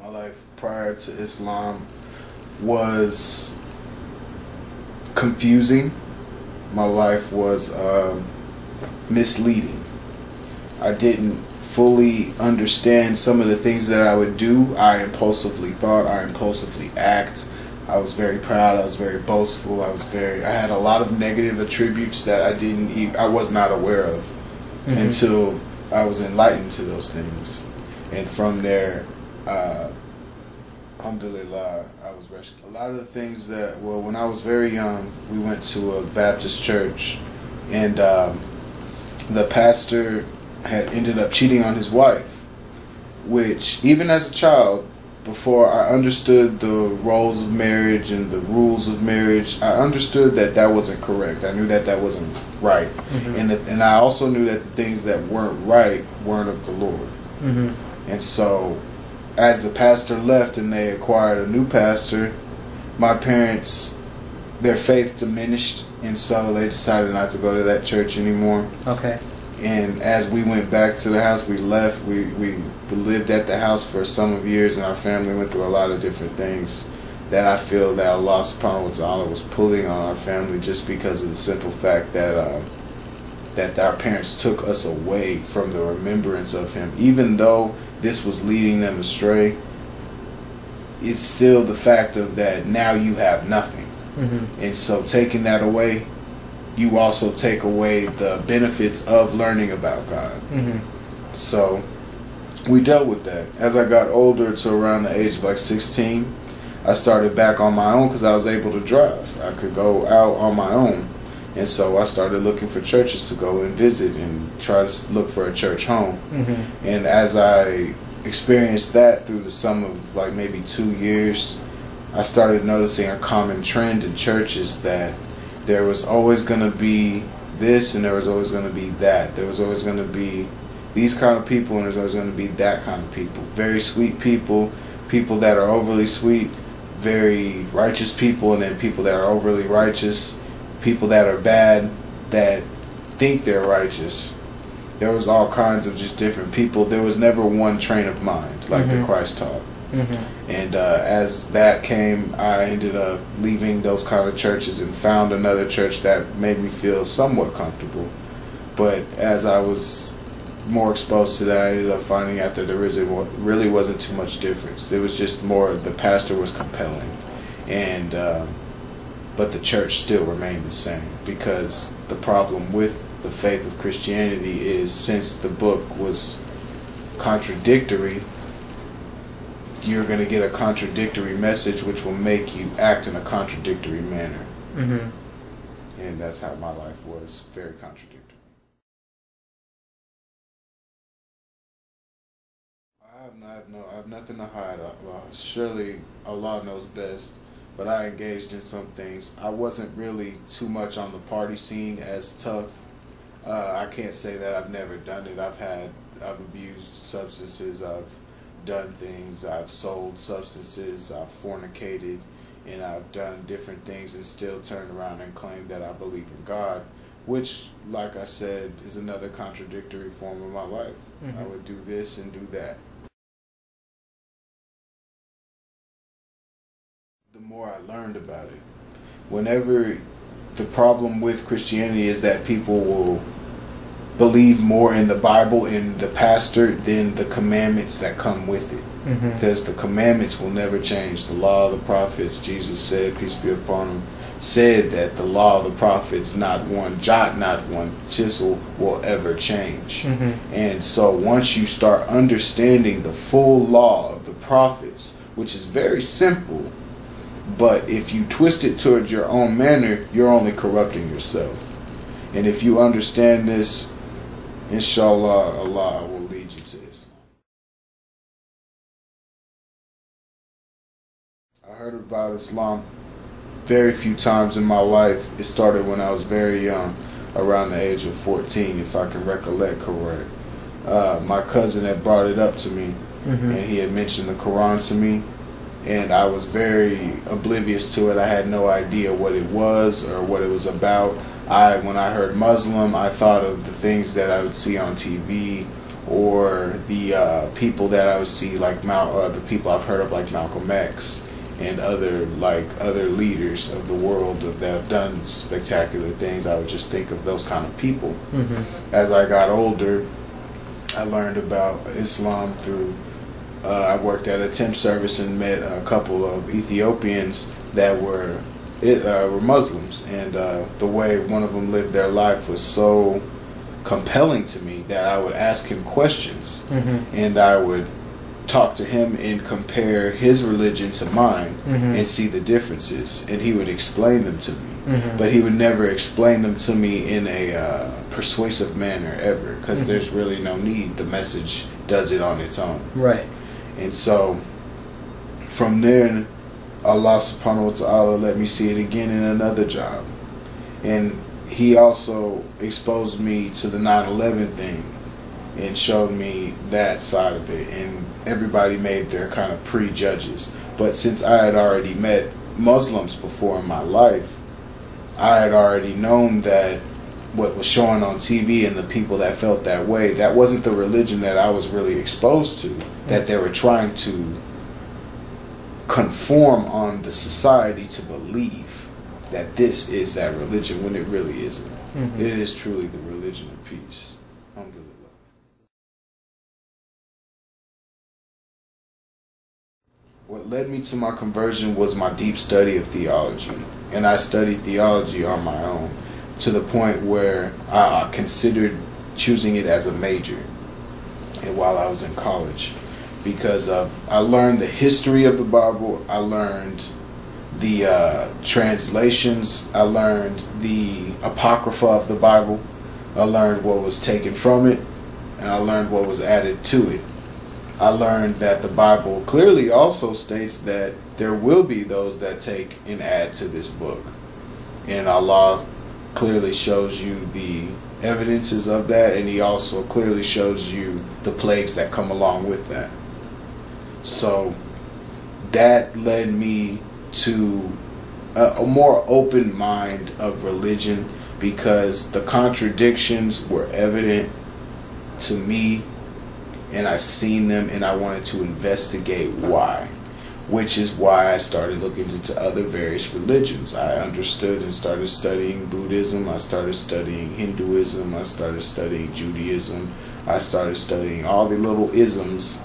My life prior to Islam was confusing. My life was misleading. I didn't fully understand some of the things that I would do. I impulsively thought, I impulsively act. I was very proud, I was very boastful, I had a lot of negative attributes that I was not aware of until I was enlightened to those things. And from there, alhamdulillah, I was rescued. A lot of the things that, well, when I was very young, we went to a Baptist church, and the pastor had ended up cheating on his wife, which, even as a child, before I understood the roles of marriage and the rules of marriage, I understood that that wasn't correct. I knew that that wasn't right. And I also knew that the things that weren't right weren't of the Lord. And so, as the pastor left and they acquired a new pastor, my parents, their faith diminished, and so they decided not to go to that church anymore. Okay. And as we went back to the house, we left. We lived at the house for some of years, and our family went through a lot of different things that I feel that Allah subhanahu wa ta'ala was pulling on our family, just because of the simple fact that that our parents took us away from the remembrance of Him. Even though this was leading them astray, it's still the fact of that now you have nothing. And so taking that away, you also take away the benefits of learning about God. So we dealt with that. As I got older, to around the age of like 16, I started back on my own because I was able to drive. I could go out on my own. And so I started looking for churches to go and visit and try to look for a church home. And as I experienced that through the sum of like maybe 2 years, I started noticing a common trend in churches, that there was always going to be this and there was always going to be that. There was always going to be these kind of people and there's always going to be that kind of people. Very sweet people, people that are overly sweet, very righteous people, and then people that are overly righteous, people that are bad that think they're righteous. There was all kinds of just different people. There was never one train of mind like the Christ taught. And as that came, I ended up leaving those kind of churches and found another church that made me feel somewhat comfortable. But as I was more exposed to that, I ended up finding out that there really wasn't too much difference. It was just more, the pastor was compelling, and but the church still remained the same, because the problem with the faith of Christianity is, since the book was contradictory, you're going to get a contradictory message which will make you act in a contradictory manner. And that's how my life was, very contradictory. I have nothing to hide. Surely Allah knows best, but I engaged in some things. I wasn't really too much on the party scene as tough. I can't say that I've never done it. I've abused substances, I've done things, I've sold substances, I've fornicated, and I've done different things and still turn around and claim that I believe in God, which, like I said, is another contradictory form of my life. I would do this and do that. The more I learned about it, whenever the problem with Christianity is that people will believe more in the Bible and the pastor than the commandments that come with it. Because the commandments will never change. The law of the prophets, Jesus said, peace be upon him, said that the law of the prophets, not one jot, not one tittle, will ever change. And so once you start understanding the full law of the prophets, which is very simple, but if you twist it towards your own manner, you're only corrupting yourself. And if you understand this, inshallah, Allah will lead you to Islam. I heard about Islam very few times in my life. It started when I was very young, around the age of 14, if I can recollect correct. My cousin had brought it up to me, and he had mentioned the Quran to me, and I was very oblivious to it. I had no idea what it was or what it was about. When I heard Muslim, I thought of the things that I would see on TV or the people that I would see, like the people I've heard of, like Malcolm X and other leaders of the world that have done spectacular things. I would just think of those kind of people. As I got older, I learned about Islam through I worked at a temp service and met a couple of Ethiopians that were Muslims, and the way one of them lived their life was so compelling to me that I would ask him questions, and I would talk to him and compare his religion to mine and see the differences, and he would explain them to me, but he would never explain them to me in a persuasive manner ever, because there's really no need. The message does it on its own. Right. And so from there, Allah subhanahu wa ta'ala let me see it again in another job, and he also exposed me to the 9/11 thing and showed me that side of it. And everybody made their kind of prejudges, but since I had already met Muslims before in my life, I had already known that what was showing on TV and the people that felt that way, that wasn't the religion that I was really exposed to, that they were trying to conform on the society to believe that this is that religion, when it really isn't. It is truly the religion of peace. Alhamdulillah. What led me to my conversion was my deep study of theology, and I studied theology on my own to the point where I considered choosing it as a major, and while I was in college, because I learned the history of the Bible, I learned the translations, I learned the apocrypha of the Bible, I learned what was taken from it, and I learned what was added to it. I learned that the Bible clearly also states that there will be those that take and add to this book, and Allah clearly shows you the evidences of that, and he also clearly shows you the plagues that come along with that. So that led me to a more open mind of religion, because the contradictions were evident to me, and I seen them, and I wanted to investigate why, which is why I started looking into other various religions. I understood and started studying Buddhism, I started studying Hinduism, I started studying Judaism, I started studying all the little isms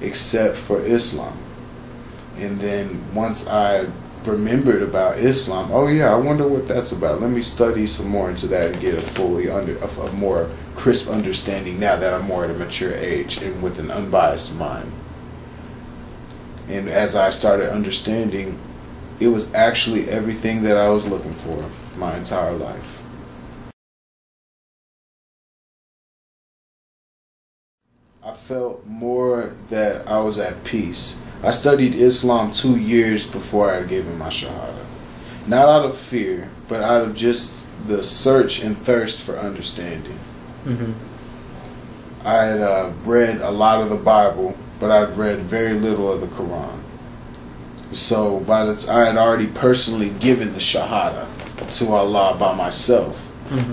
except for Islam. And then once I remembered about Islam, oh yeah, I wonder what that's about. Let me study some more into that and get a more crisp understanding now that I'm more at a mature age and with an unbiased mind. And as I started understanding, it was actually everything that I was looking for my entire life. I felt more that I was at peace. I studied Islam 2 years before I gave him my Shahada. Not out of fear, but out of just the search and thirst for understanding. I had read a lot of the Bible, but I've read very little of the Quran. So I had already personally given the Shahada to Allah by myself.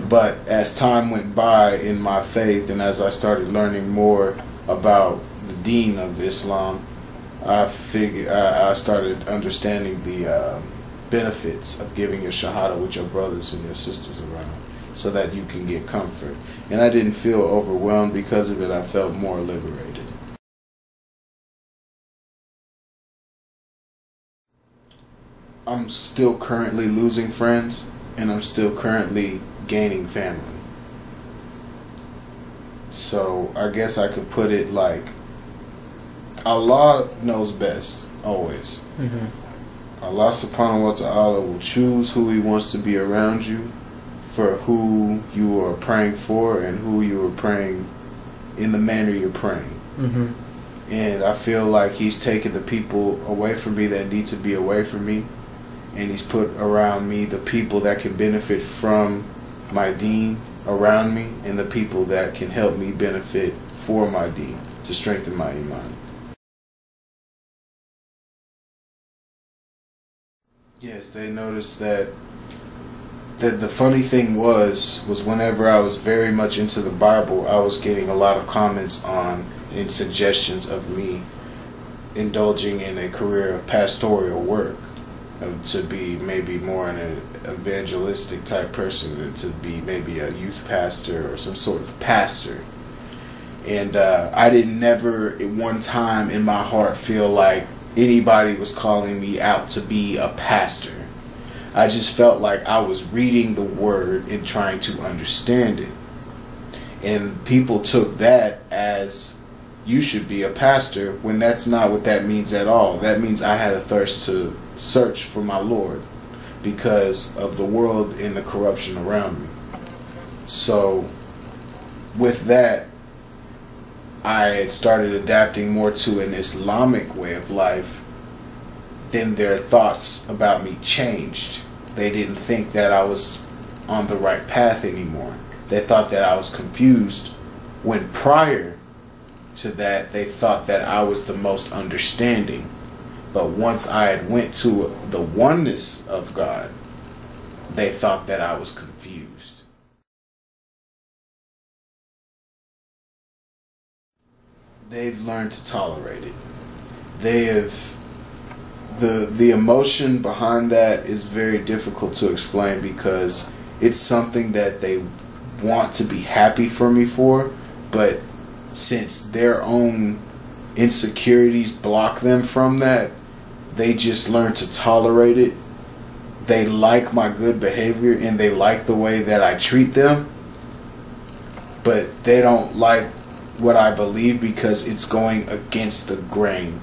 But as time went by in my faith, and as I started learning more about the deen of Islam, I started understanding the benefits of giving your Shahada with your brothers and your sisters around, so that you can get comfort. And I didn't feel overwhelmed because of it. I felt more liberated. I'm still currently losing friends, and I'm still currently gaining family. So I guess I could put it like, Allah knows best, always. Allah subhanahu wa ta'ala will choose who he wants to be around you, for who you are praying for and who you are praying in the manner you're praying. And I feel like he's taken the people away from me that need to be away from me, and he's put around me the people that can benefit from my deen around me, and the people that can help me benefit for my deen, to strengthen my iman. Yes, they noticed that the funny thing was whenever I was very much into the Bible, I was getting a lot of comments on and suggestions of me indulging in a career of pastoral work, to be maybe more an evangelistic type person, to be maybe a youth pastor or some sort of pastor. And I didn't never at one time in my heart feel like anybody was calling me out to be a pastor. I just felt like I was reading the word and trying to understand it. And people took that as, you should be a pastor, when that's not what that means at all. That means I had a thirst to search for my Lord because of the world and the corruption around me. So with that, I had started adapting more to an Islamic way of life. Then their thoughts about me changed. They didn't think that I was on the right path anymore. They thought that I was confused, when prior to that they thought that I was the most understanding. But once I had went to the oneness of God, they thought that I was confused. They've learned to tolerate it. They have, the emotion behind that is very difficult to explain, because it's something that they want to be happy for me for, but since their own insecurities block them from that, they just learn to tolerate it. They like my good behavior and they like the way that I treat them, but they don't like what I believe because it's going against the grain,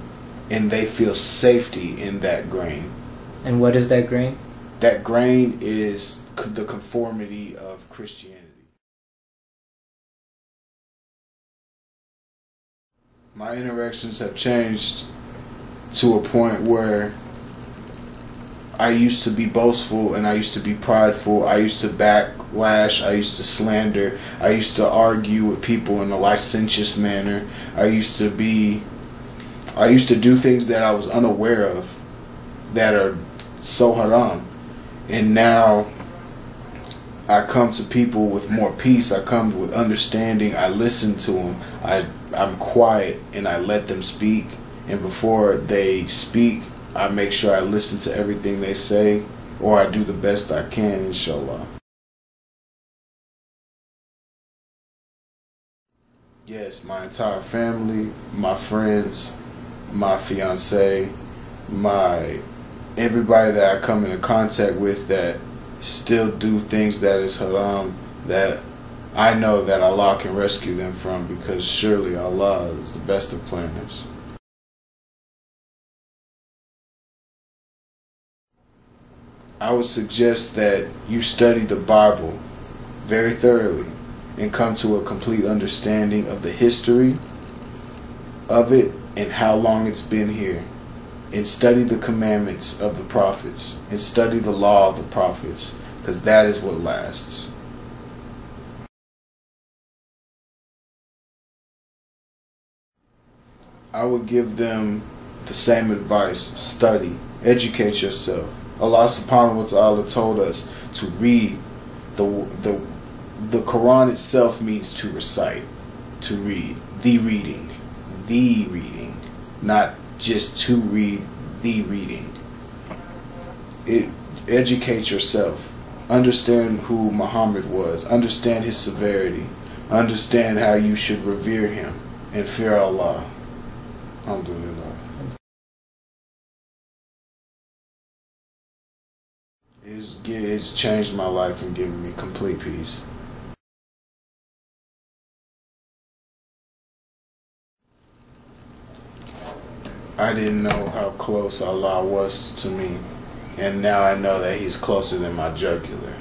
and they feel safety in that grain. And what is that grain? That grain is the conformity of Christianity. My interactions have changed to a point where I used to be boastful and I used to be prideful. I used to backlash. I used to slander. I used to argue with people in a licentious manner. I used to do things that I was unaware of that are so haram. And now I come to people with more peace. I come with understanding. I listen to them. I'm quiet and I let them speak. And before they speak, I make sure I listen to everything they say, or I do the best I can, inshallah. Yes, my entire family, my friends, my fiance, everybody that I come into contact with that still do things that is haram, that I know that Allah can rescue them from, because surely Allah is the best of planners. I would suggest that you study the Bible very thoroughly and come to a complete understanding of the history of it and how long it's been here. And study the commandments of the prophets and study the law of the prophets, because that is what lasts. I would give them the same advice. Study, educate yourself. Allah subhanahu wa ta'ala told us to read. The Quran itself means to recite, to read, the reading, not just to read, the reading. Educate yourself. Understand who Muhammad was. Understand his severity. Understand how you should revere him and fear Allah. Alhamdulillah. It's changed my life and given me complete peace. I didn't know how close Allah was to me, and now I know that He's closer than my jugular.